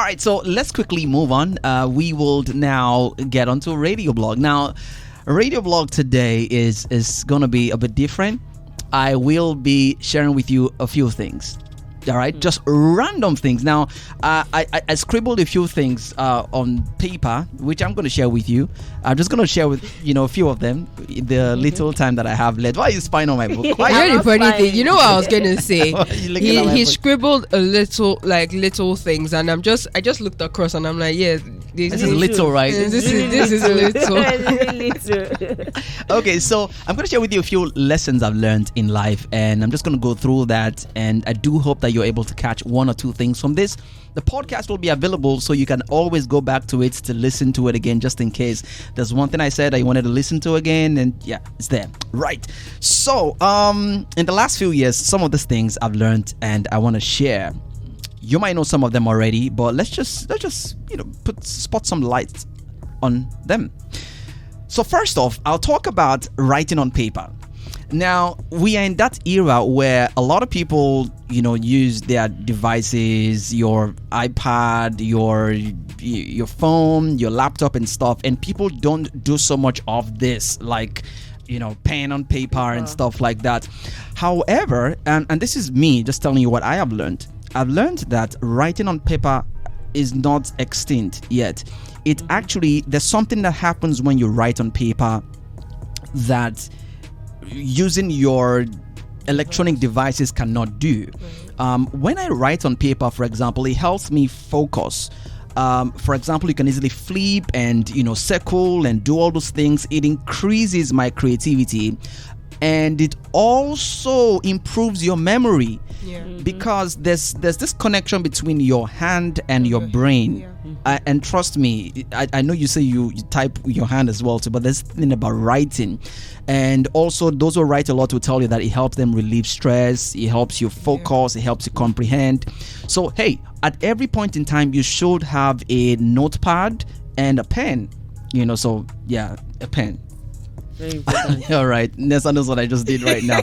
right, so let's quickly move on. We will now get onto a radio blog. Now, a radio blog today is going to be a bit different. I will be sharing with you a few things. All right, just random things. Now, I scribbled a few things on paper, which I'm going to share with you. I'm just going to share with a few of them. The little time that I have left. Why are you spying on my book? Why? You know the funny thing. You know what I was going to say? he scribbled a little things, and I just looked across, and I'm like, yeah, this is little, right? This is little. Okay, so I'm going to share with you a few lessons I've learned in life, and I'm just going to go through that, and I do hope that you're able to catch one or two things from this. The podcast will be available, so you can always go back to it to listen to it again, just in case there's one thing I said that you wanted to listen to again, and yeah, it's there. Right. So, in the last few years, some of these things I've learned and I want to share. You might know some of them already, but let's just spot some light on them. So first off, I'll talk about writing on paper. Now, we are in that era where a lot of people, use their devices, your iPad, your phone, your laptop and stuff, and people don't do so much of this, like, pen on paper and stuff like that. However, and this is me just telling you what I have learned. I've learned that writing on paper is not extinct yet. It actually, there's something that happens when you write on paper that using your electronic devices cannot do. When I write on paper, for example, it helps me focus. For example, you can easily flip and circle and do all those things. It increases my creativity, and it also improves your memory, because there's this connection between your hand and your brain. And trust me, I know you say you type with your hand as well too, but there's something about writing. And also, those who write a lot will tell you that it helps them relieve stress, it helps you focus, it helps you comprehend. So hey, at every point in time, you should have a notepad and a pen. So yeah, a pen. Very important. All right, Nessa knows what I just did right now,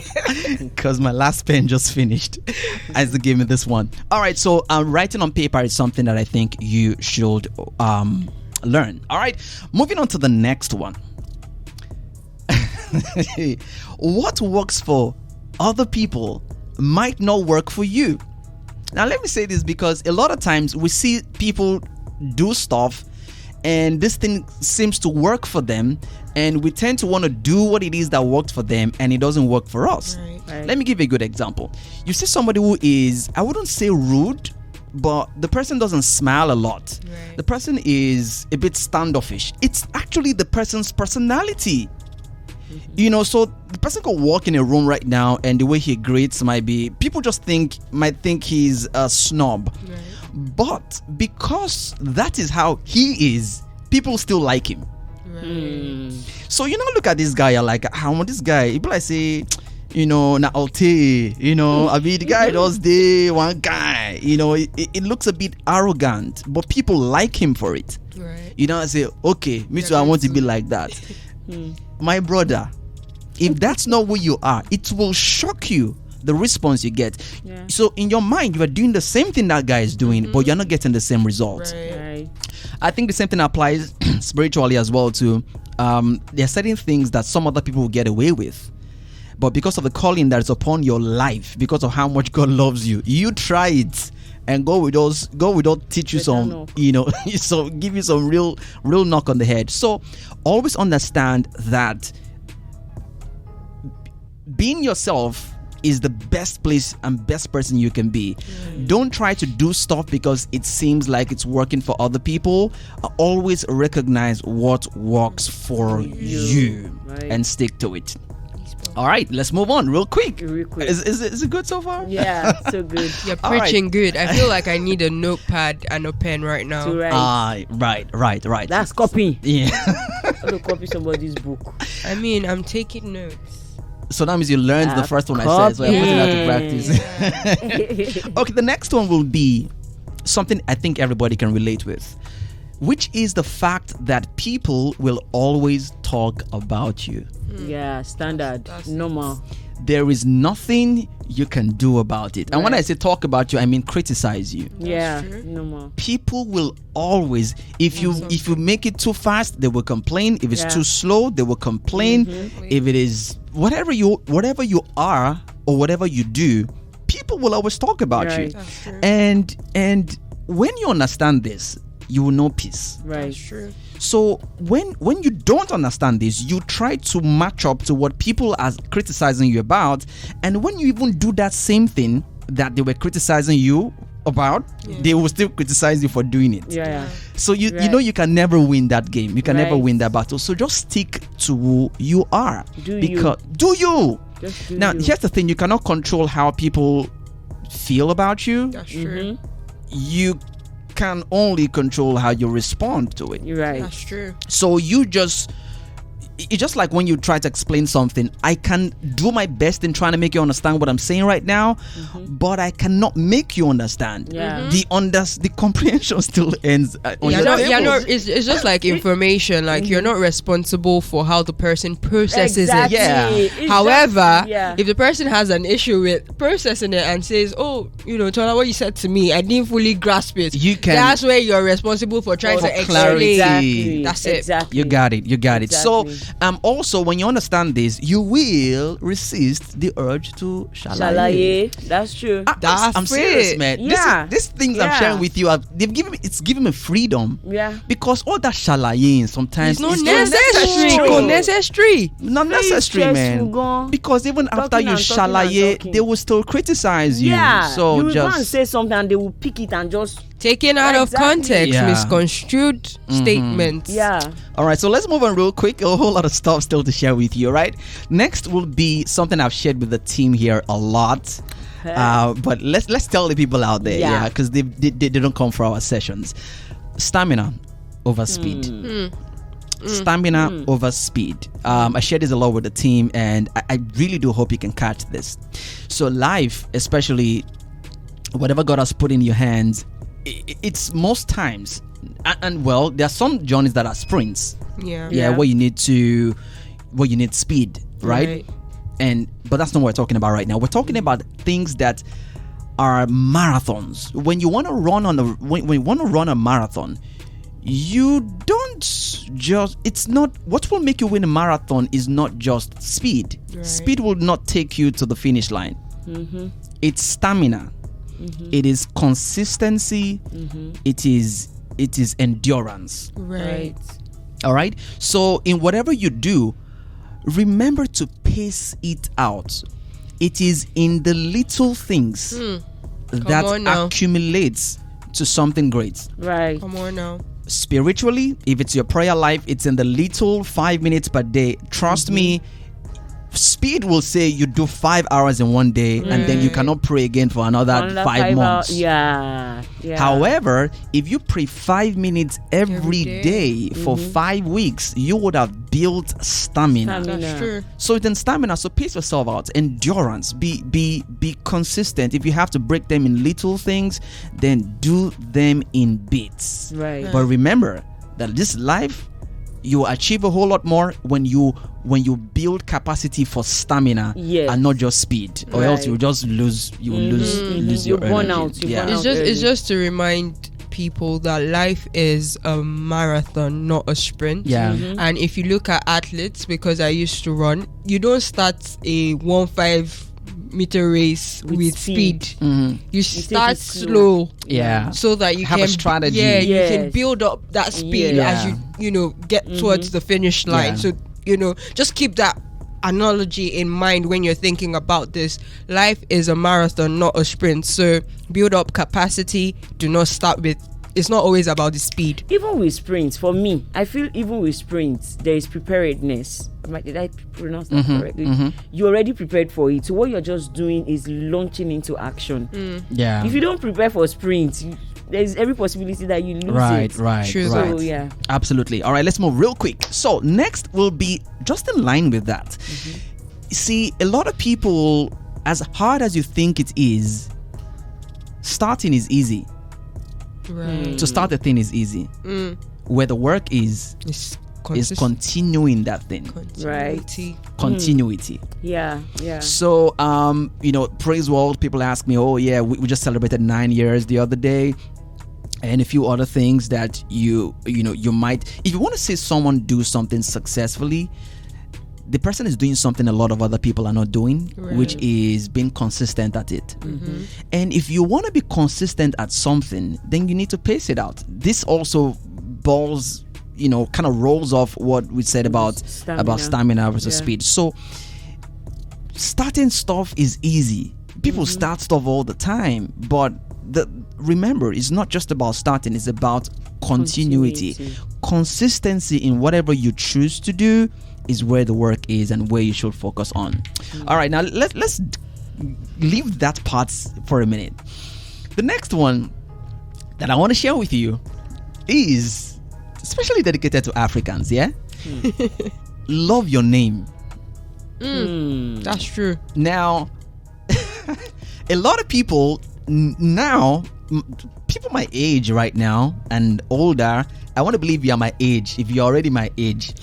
because my last pen just finished. As they gave me this one. All right, so writing on paper is something that I think you should learn. All right, moving on to the next one. What works for other people might not work for you. Now, let me say this, because a lot of times we see people do stuff and this thing seems to work for them, and we tend to want to do what it is that worked for them, and it doesn't work for us. Right. Let me give you a good example. You see somebody who is, I wouldn't say rude, but the person doesn't smile a lot. The person is a bit standoffish. It's actually the person's personality. So the person could walk in a room right now, and the way he greets might be, people might think he's a snob. But because that is how he is, people still like him. So look at this guy, you're like, I want this guy. People like say, na alte, I mean, the guy does the one guy, it looks a bit arrogant, but people like him for it. I say, okay, me too, I want to be like that. My brother, if that's not who you are, it will shock you, the response you get. So in your mind, you are doing the same thing that guy is doing, but you're not getting the same results. I think the same thing applies spiritually as well too. There are certain things that some other people will get away with, but because of the calling that is upon your life, because of how much God loves you, you try it, and God will teach you some, so give you some real knock on the head. So always understand that being yourself is the best place and best person you can be. Don't try to do stuff because it seems like it's working for other people. Always recognize what works for you and stick to it. All right, let's move on real quick. Is it good so far? Yeah, so good. You're preaching good. I feel like I need a notepad and a pen right now. To write. Right. That's copy. Yeah. I'm going to copy somebody's book. I mean, I'm taking notes. So that means you learned the first one I said, so I'm putting that to practice. Okay, the next one will be something I think everybody can relate with, which is the fact that people will always talk about you. Yeah, standard, normal. there is nothing you can do about it. And when I say talk about you, I mean criticize you. Yeah, no more. People will always, if you make it too fast, they will complain. If it's too slow, they will complain. If it is whatever you are or whatever you do, people will always talk about you. That's true. And when you understand this, you will know peace. Right. That's true. So when you don't understand this, you try to match up to what people are criticizing you about, and when you even do that same thing that they were criticizing you about, they will still criticize you for doing it. Yeah. So you know you can never win that game. You can never win that battle. So just stick to who you are. Do you. Just do Now you. here's the thing: you cannot control how people feel about you. That's true. You can only control how you respond to it. You're right. That's true. So it's just like when you try to explain something. I can do my best in trying to make you understand what I'm saying right now, but I cannot make you understand. Yeah. The comprehension still ends on your table. It's just like information. Like you're not responsible for how the person processes it. Yeah. However, if the person has an issue with processing it and says, "Oh, Tola, what you said to me, I didn't fully grasp it," that's where you're responsible for trying to explain. clarity. Exactly. That's it. Exactly. You got it. Exactly. So also when you understand this, you will resist the urge to shalaye. That's true. I'm serious, man. Yeah. These things I'm sharing with you, it's given me freedom. Yeah. Because all that shalayeing sometimes It's not is necessary. not necessary, man. Because even after you shalaye, they will still criticize you. Yeah. So you just can't say something and they will pick it and just Taken out of context, Yeah. misconstrued statements. All right, so let's move on real quick. A whole lot of stuff still to share with you, right? Next will be something I've shared with the team here a lot. But let's tell the people out there, because they don't come for our sessions. Stamina over speed. Stamina over speed. I share this a lot with the team, and I really do hope you can catch this. So life, especially whatever God has put in your hands, it's most times, and well, there are some journeys that are sprints. Where you need speed, right? But that's not what we're talking about right now. We're talking about things that are marathons. When you want to run when you want to run a marathon, you don't just, it's not, what will make you win a marathon is not just speed. Speed will not take you to the finish line. It's stamina. It is consistency. It is endurance. Right. All right. So in whatever you do, remember to pace it out. It is in the little things that accumulates to something great. Right. Come on now. Spiritually, if it's your prayer life, it's in the little 5 minutes per day. Trust me, speed will say you do 5 hours in one day and then you cannot pray again for another 5 months. Yeah. However, if you pray 5 minutes every day for 5 weeks, you would have built stamina. That's true. So then stamina, so pace yourself out. Endurance, be consistent. If you have to break them in little things, then do them in bits. Right. But remember that this life, you achieve a whole lot more when you build capacity for stamina and not just speed, or else you just lose your burn energy. out. It's just to remind people that life is a marathon, not a sprint. And if you look at athletes, because I used to run, you don't start a 1.5 meter race with speed. You start slow, so that you have can a strategy. you can build up that speed as you get towards the finish line. So just keep that analogy in mind when you're thinking about this. Life is a marathon, not a sprint. So build up capacity. Do not start with, it's not always about the speed. Even with sprints, for me, I feel even with sprints, there is preparedness. Did I pronounce that correctly? You're already prepared for it. So what you're just doing is launching into action. If you don't prepare for sprints, there's every possibility that you lose it. Right. So Absolutely. All right, let's move real quick. So next will be just in line with that. See, a lot of people, as hard as you think it is, starting is easy. To start a thing is easy. Where the work is is continuing that thing. Continuity. Continuity. Yeah. So, Praiseworld, people ask me, oh yeah, we just celebrated 9 years the other day. And a few other things that you might, if you want to see someone do something successfully, the person is doing something a lot of other people are not doing, which is being consistent at it. And if you want to be consistent at something, then you need to pace it out. This also balls, kind of rolls off what we said about stamina versus speed. So starting stuff is easy. People start stuff all the time, but remember, it's not just about starting, it's about continuity. Consistency in whatever you choose to do is where the work is and where you should focus on. All right, now let's leave that part for a minute. The next one that I want to share with you is especially dedicated to Africans. Love your name. That's true. Now a lot of people now, people my age right now and older, I want to believe you're my age if you're already my age.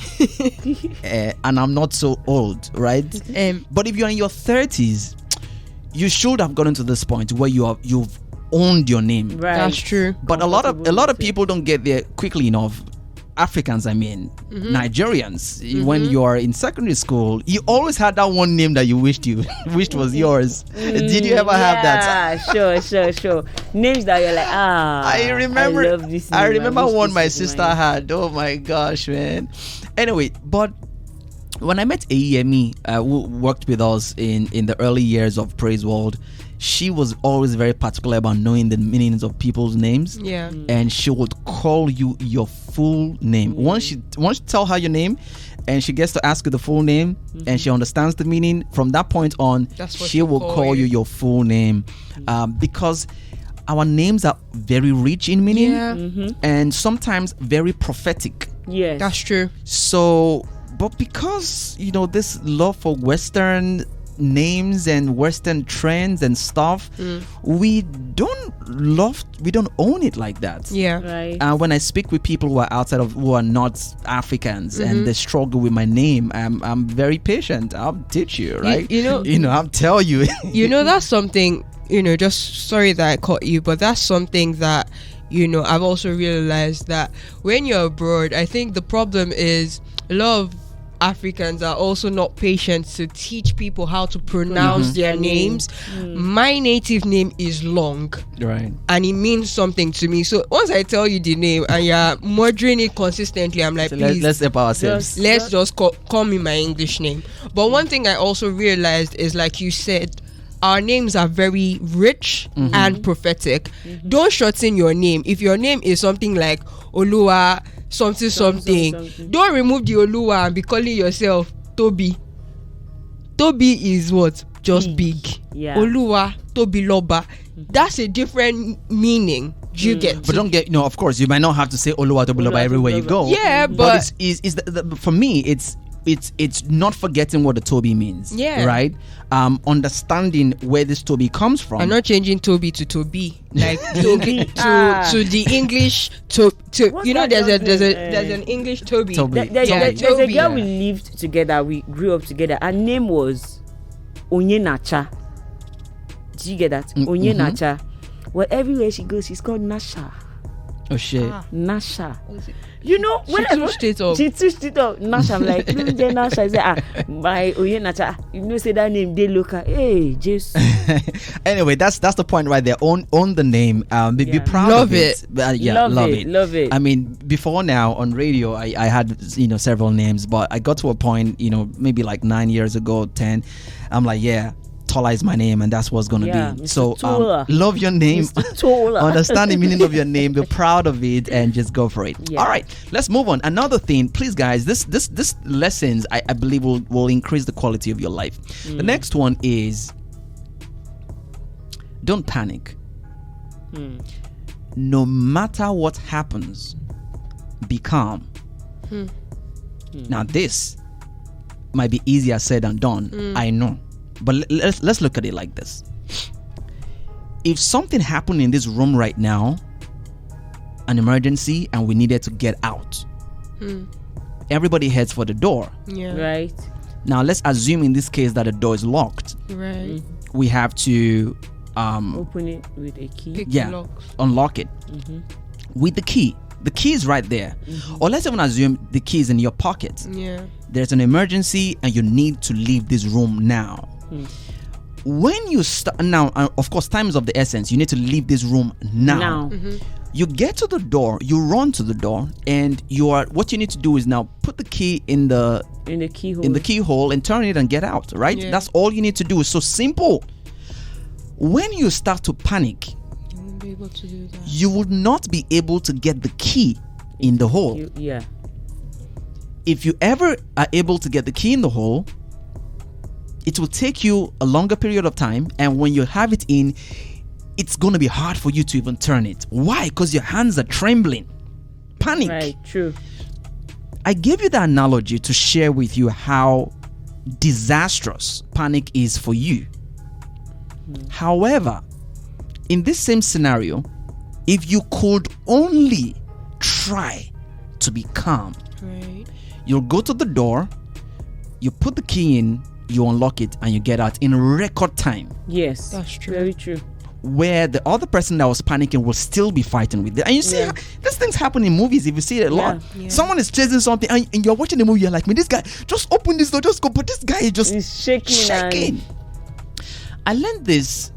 And I'm not so old, right? But if you're in your 30s, you should have gotten to this point where you've owned your name. Right. That's true. But a lot of people don't get there quickly enough. Africans, Nigerians, when you are in secondary school, you always had that one name that you wished was yours. Did you ever have that? Sure. Names that you're like, I remember one my sister had. Oh my gosh, man. Anyway, but when I met Ayemi, who worked with us in the early years of Praiseworld, she was always very particular about knowing the meanings of people's names. Yeah. And she would call you your full name. Once you tell her your name and she gets to ask you the full name and she understands the meaning, from that point on, she will call you your full name. Because our names are very rich in meaning and sometimes very prophetic. Yes. That's true. So, but because, this love for Western names and Western trends and stuff, we don't own it like that. Right. When I speak with people who are who are not Africans and they struggle with my name, I'm very patient. I'll teach you, right? I'll tell you. That's something, just sorry that I caught you, but that's something that I've also realized that when you're abroad, I think the problem is a lot of Africans are also not patient to teach people how to pronounce their names. My native name is long, right, and it means something to me. So once I tell you the name and you're murdering it consistently, I'm like, so please, let's help ourselves. Let's just call me my English name. But one thing I also realized is, like you said, our names are very rich and prophetic. Don't shorten your name. If your name is something like Oluwa something, don't remove the Oluwa and be calling yourself Toby. Toby is what? Just big. Oluwa, Toby Loba. That's a different meaning. You get, but don't get, of course you might not have to say Oluwa Toby Loba everywhere you go. Yeah, but for me it's not forgetting what the Toby means. Right. Understanding where this Toby comes from. I'm not changing Toby to Toby, like to the English to there's an English Toby. There's a girl we lived together, we grew up together. Her name was Onyenacha. Did you get that? Onyenacha. Well, everywhere she goes, she's called Nasha. Oh shit. Nasha. Whenever she switched it up, Nasha, I'm like, Nasha. I say, my Nasha, say that name, they look at, hey, Jesus. Anyway, that's the point right there. Own the name. Be proud of it. Love it. I mean, before now on radio, I had several names, but I got to a point, maybe like 9 years ago, 10. I'm like, TOLA is my name, and that's what's going to be. So love your name, understand the meaning of your name, be proud of it, and just go for it. All right, let's move on. Another thing, please guys, this lessons I believe will increase the quality of your life. The next one is, don't panic. No matter what happens, be calm. Now this might be easier said than done, I know. But let's look at it like this. If something happened in this room right now, an emergency, and we needed to get out, everybody heads for the door. Yeah. Right. Now let's assume in this case that the door is locked. Right. We have to open it with a key. Pick the locks. unlock it with the key. The key is right there. Or let's even assume the key is in your pocket. Yeah. There's an emergency and you need to leave this room now. When you start now, of course, time is of the essence. You need to leave this room now. You get to the door, you run to the door, and what you need to do is now put the key in the keyhole and turn it and get out, right? Yeah. That's all you need to do. It's so simple. When you start to panic, You won't be able to do that. you would not be able to get the key in the hole. Yeah. If you ever are able to get the key in the hole, it will take you a longer period of time, and when you have it in, it's going to be hard for you to even turn it. Why? Because your hands are trembling. Panic. Right. True. I gave you the analogy to share with you how disastrous panic is for you. However, in this same scenario, if you could only try to be calm, Right. you'll go to the door, you put the key in, you unlock it, and you get out in record time. Yes. That's true. Very true. Where the other person that was panicking will still be fighting with it. And you see, these things happen in movies. If you see it a lot, Yeah. someone is chasing something, and you're watching the movie. You're like, "Man, this guy, just open this door, just go." But this guy is just It's shaking. shaking. I learned this.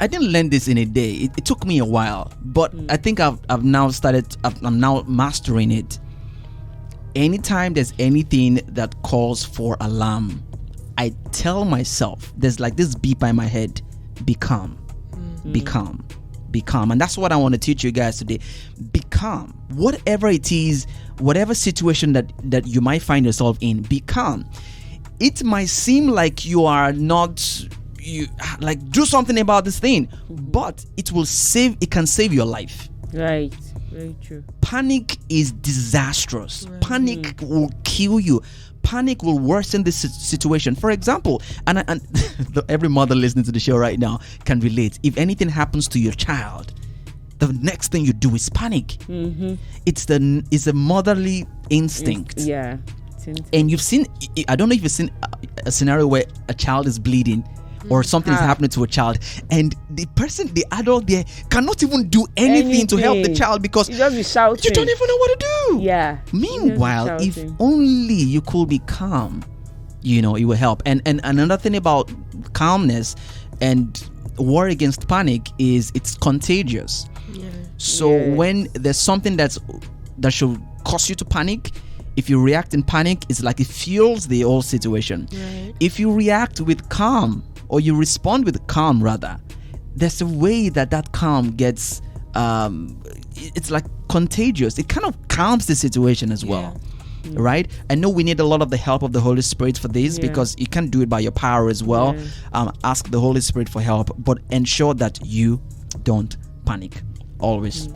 I didn't learn this in a day. It took me a while, but I think I've now started. I'm now mastering it. Anytime there's anything that calls for alarm, I tell myself, there's like this beep in my head: be calm, be calm, be calm. And that's what I want to teach you guys today. Be calm. Whatever it is, whatever situation that you might find yourself in, be calm. It might seem like you are not, like, do something about this thing, but it can save your life. Right. Very true. Panic is disastrous. Panic will kill you. Panic will worsen this situation. For example, and every mother listening to the show right now can relate. If anything happens to your child, the next thing you do is panic. It's a motherly instinct. Yeah. And you've seen, I don't know if you've seen a scenario where a child is bleeding or something is happening to a child, and the adult there cannot even do anything to help the child because you just be shouting. You don't even know what to do. Yeah. Meanwhile, if only you could be calm, it will help. And another thing about calmness and war against panic is it's contagious. Yeah. So when there's something that should cause you to panic, if you react in panic, it's like it fuels the whole situation. Right. If you react with calm, or you respond with calm rather, there's a way that calm gets, it's like contagious. It kind of calms the situation as well. Right? I know we need a lot of the help of the Holy Spirit for this because you can't do it by your power as well. Ask the Holy Spirit for help, but ensure that you don't panic. Always.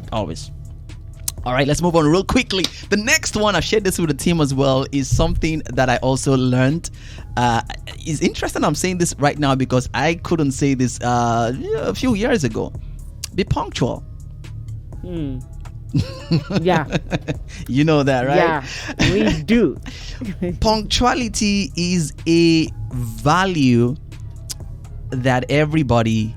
All right, let's move on real quickly. The next one, I've shared this with the team as well, is something that I also learned. It's interesting I'm saying this right now because I couldn't say this a few years ago. Be punctual. Yeah. You know that, right? Yeah, we do. Punctuality is a value that everybody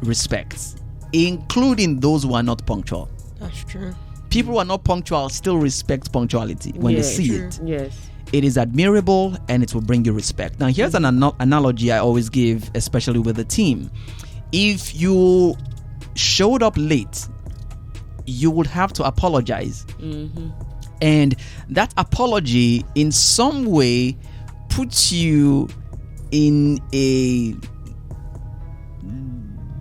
respects, including those who are not punctual. That's true. People who are not punctual still respect punctuality when they see it. Yes. It is admirable and it will bring you respect. Now, here's an analogy I always give, especially with the team. If you showed up late, you would have to apologize. And that apology in some way puts you in a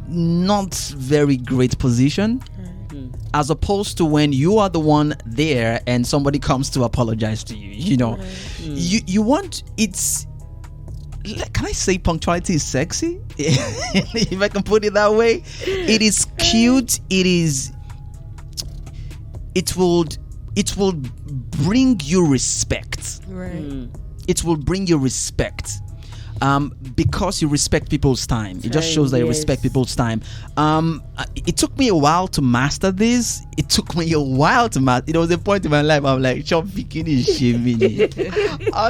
not very great position, as opposed to when you are the one there and somebody comes to apologize to you. You want, it's, can I say punctuality is sexy? If I can put it that way. It is cute. It will bring you respect. Right. It will bring you respect. because you respect people's time. It just shows that you respect people's time. It took me a while to master this. It was a point in my life I'm like, I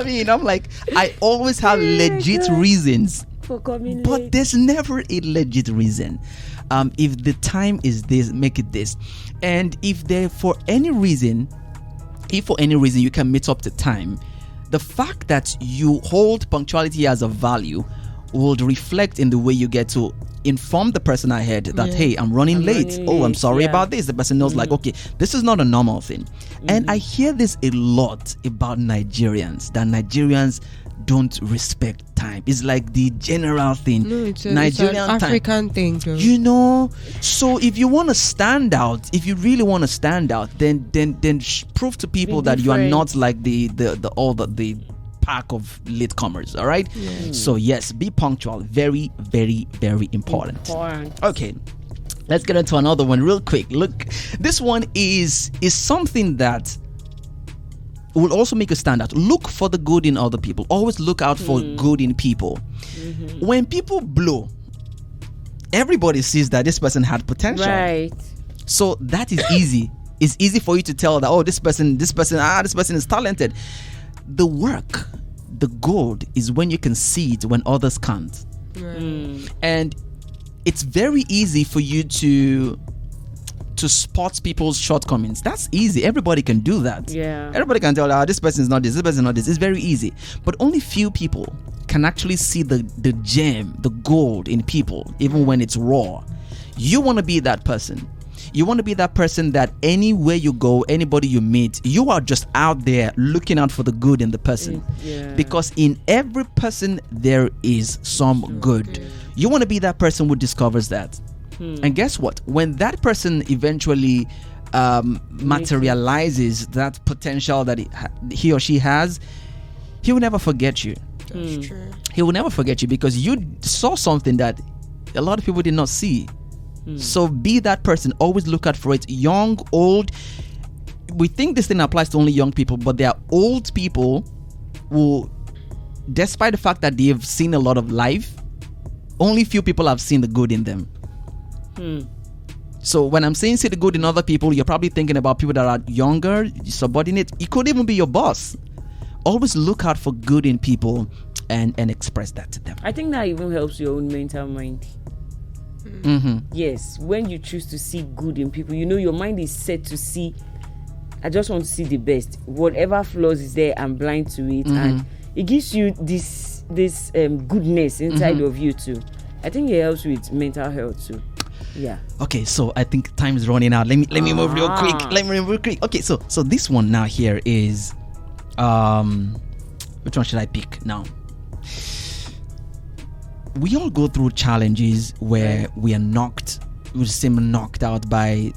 mean, I'm like, I always have legit reasons for coming but late. There's never a legit reason. If the time is this, make it this. And if for any reason you can meet up to time, the fact that you hold punctuality as a value would reflect in the way you get to inform the person ahead that, hey, I'm running late. I'm sorry about this. The person knows like, okay, this is not a normal thing. And I hear this a lot about Nigerians, that Nigerians don't respect time. It's like the general thing. No, it's Nigerian an African thing, Joe. You know, so if you want to stand out, if you really want to stand out, then prove to people that you are not like the pack of latecomers. All right. So yes, be punctual. Very, very, very important. Okay. Let's get into another one real quick. Look, this one is something that will also make you stand out. Look for the good in other people. Always look out for good in people. When people blow, everybody sees that this person had potential. Right. So that is easy. It's easy for you to tell that, this person is talented. The work, the gold is when you can see it when others can't. And it's very easy for you to spot people's shortcomings. That's easy. Everybody can do that. Yeah. Everybody can tell, this person is not this person is not this. It's very easy. But only few people can actually see the gem, the gold in people, even when it's raw. You want to be that person. You want to be that person that anywhere you go, anybody you meet, you are just out there looking out for the good in the person. Because in every person there is some good. You want to be that person who discovers that. And guess what? When that person eventually materializes that potential that he or she has, he will never forget you. That's true. He will never forget you because you saw something that a lot of people did not see. So be that person. Always look out for it. Young, old. We think this thing applies to only young people, but there are old people who, despite the fact that they have seen a lot of life, only few people have seen the good in them. So when I'm saying see the good in other people, you're probably thinking about people that are younger, subordinate. It could even be your boss. Always look out for good in people and express that to them. I think that even helps your own mental mind. Yes, when you choose to see good in people, your mind is set to see, I just want to see the best. Whatever flaws is there, I'm blind to it. And it gives you this goodness inside of you too. I think it helps with mental health too. Yeah. Okay, so I think time is running out. Let me move real quick. Okay, so this one now here is which one should I pick now? We all go through challenges where we seem knocked out by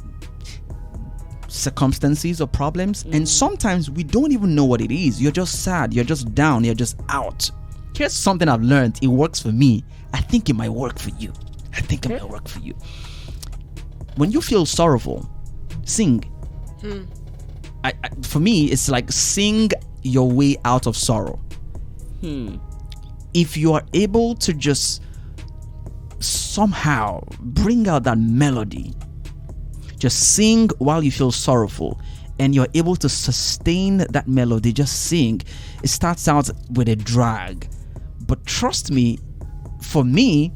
circumstances or problems, and sometimes we don't even know what it is. You're just sad, you're just down, you're just out. Here's something I've learned. It works for me. I think it might work for you. When you feel sorrowful, sing. For me, it's like sing your way out of sorrow. If you are able to just somehow bring out that melody, just sing while you feel sorrowful, and you're able to sustain that melody, just sing. It starts out with a drag, but trust me, for me,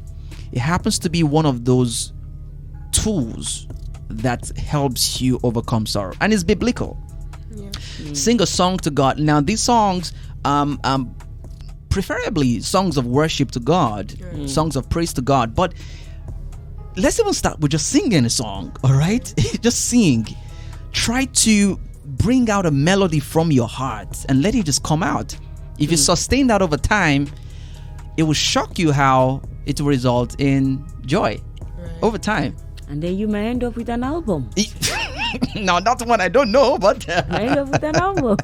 it happens to be one of those tools that helps you overcome sorrow, and it's biblical. Sing a song to God. Now these songs, preferably songs of worship to God, songs of praise to God, but let's even start with just singing a song. All right, just sing. Try to bring out a melody from your heart and let it just come out. If you sustain that over time, it will shock you how it will result in joy over time. And then you may end up with an album. Now that's one I don't know, but end up with an album.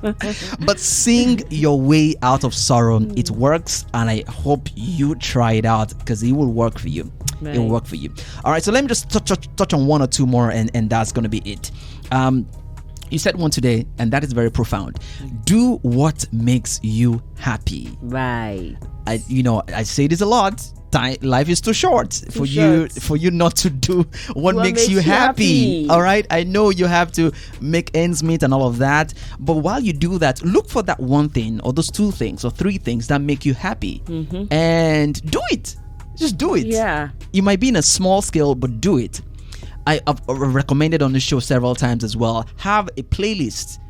But sing your way out of sorrow. It works, and I hope you try it out because it will work for you. It will work for you. All right, so let me just touch on one or two more, and that's going to be it. You said one today, and that is very profound. Do what makes you happy. Right. I say this a lot. Life is too short for you not to do what makes you happy. All right, I know you have to make ends meet and all of that, but while you do that, look for that one thing or those two things or three things that make you happy, and do it. Just do it. Yeah, you might be in a small scale, but do it. I've recommended on the show several times as well. Have a playlist.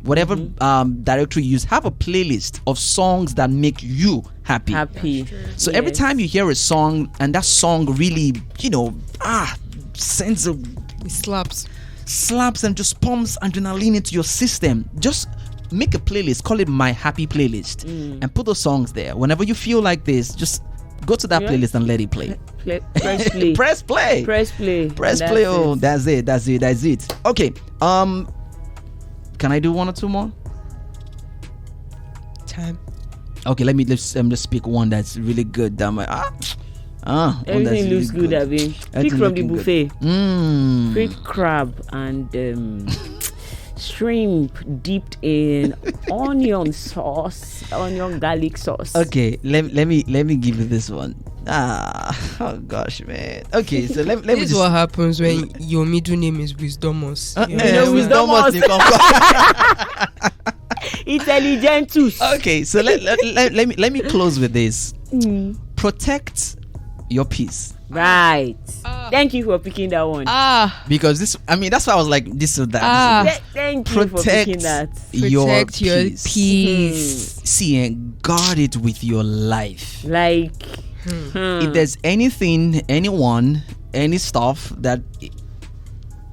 Whatever directory you use, have a playlist of songs that make you happy. So every time you hear a song and that song really, sends it slaps and just pumps adrenaline into your system, just make a playlist, call it My Happy Playlist, and put those songs there. Whenever you feel like this, just go to that playlist and let it play. Press play. Press play. Press play. Oh, that's it. Okay. Can I do one or two more? Time. Okay, let's just pick one that's really good. Everything looks really good. I mean, pick from the buffet. Fried crab and shrimp dipped in onion garlic sauce. Okay, let me give you this one. Oh gosh, man. Okay, so let me. This is what happens when your middle name is Wisdomos. Wisdomos. Intelligentus. Okay, so let me close with this. Protect your peace. Right. Thank you for picking that one. Because that's why I was like this or that. Thank you for picking that. Protect your peace. See, and guard it with your life. Like, if there's anything, anyone, any stuff that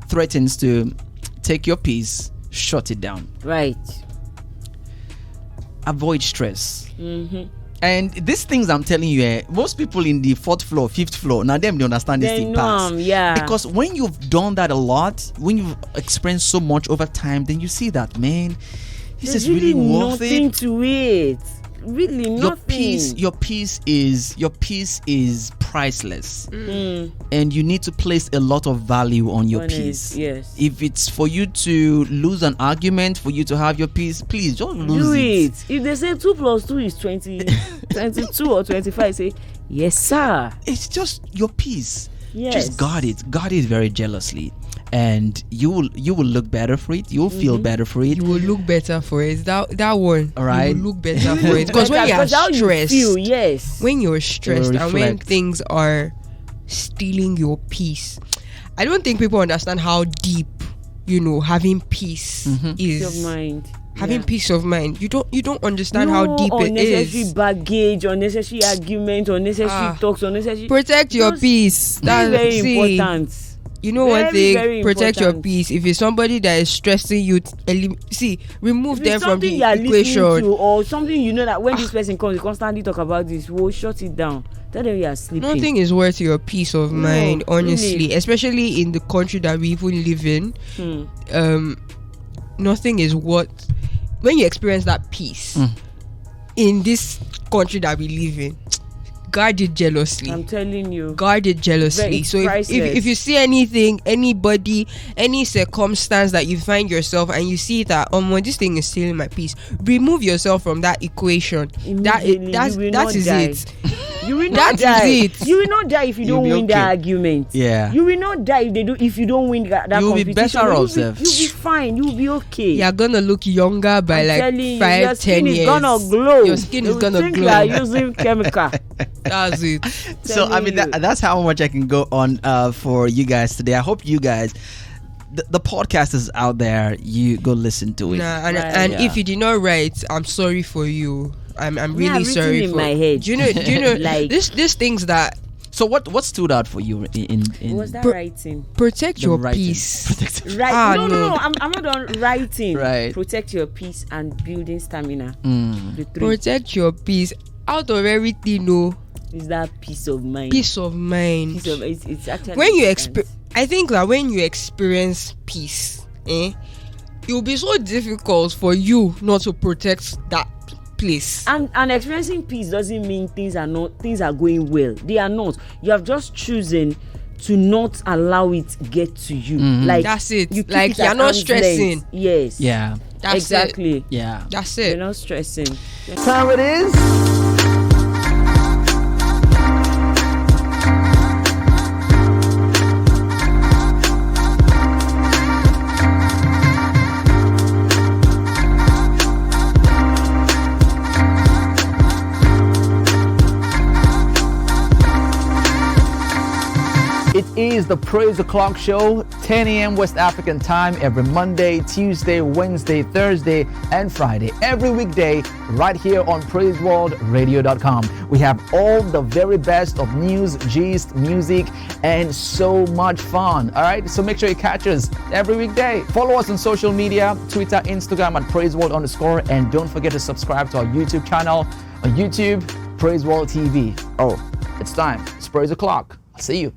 threatens to take your peace, shut it down. Right. Avoid stress. And these things I'm telling you, most people in the 4th floor, 5th floor, now they understand this thing pass. Because when you've done that a lot, when you've experienced so much over time, then you see that, man, this is really worth it. Nothing to it. Really nothing. Your peace is priceless. And you need to place a lot of value on your peace. Yes. If it's for you to lose an argument, for you to have your peace, please don't lose it. If they say 2 + 2 is 20, 22 or 25, say yes, sir. It's just your peace. Yes. Just guard it very jealously, and you will look better for it. You will feel better for it. You will look better for it. That one. All right. You will look better for it, because when you are stressed, when you're stressed and when things are stealing your peace, I don't think people understand how deep having peace is. Peace of mind. Having peace of mind, you don't understand how deep it is. Unnecessary baggage, unnecessary argument, unnecessary talks, unnecessry. Protect your peace. That's very important. You know, one thing, protect your peace. If it's somebody that is stressing you, remove them from the equation. Or something that when this person comes, you constantly talk about this. We'll shut it down. Tell them you are sleeping. Nothing is worth your peace of mind, honestly. Really. Especially in the country that we even live in. Nothing is worth. When you experience that peace in this country that we live in, guard it jealously. I'm telling you, guard it jealously. So if you see anything, anybody, any circumstance that you find yourself and you see that this thing is stealing my peace, remove yourself from that equation. That is it. You will not die. You will not die if you don't win the argument. Yeah. You will not die if you don't win that competition. You will be better off. You'll be fine. You'll be okay. You're gonna look younger by 5-10 years. Your skin is gonna glow. Your skin is gonna glow. You are using chemical. That's it. So that's how much I can go on for you guys today. I hope you guys. The podcast is out there. You go listen to it. If you did not write, I'm sorry for you. I'm really sorry in my head. Do you know like these things that. So what stood out for you in was that writing? Protect your peace. Right. No. I'm not done writing. Right. Protect your peace and building stamina. Protect your peace. Out of everything, is that peace of mind. Peace of mind. It's actually when you I think that when you experience peace, it will be so difficult for you not to protect that place. And experiencing peace doesn't mean things are going well. They are not. You have just chosen to not allow it get to you. Like that's it. You Like you're not stressing. Yes. Yeah. That's exactly. It. Yeah. That's You're it. not stressing. Time it is. It is the Praise the Clock Show, 10 a.m. West African time every Monday, Tuesday, Wednesday, Thursday, and Friday. Every weekday right here on PraiseworldRadio.com. We have all the very best of news, gist, music, and so much fun. All right, so make sure you catch us every weekday. Follow us on social media, Twitter, Instagram at PraiseWorld_, and don't forget to subscribe to our YouTube channel on YouTube, Praiseworld TV. Oh, it's time. It's Praise the Clock. I'll see you.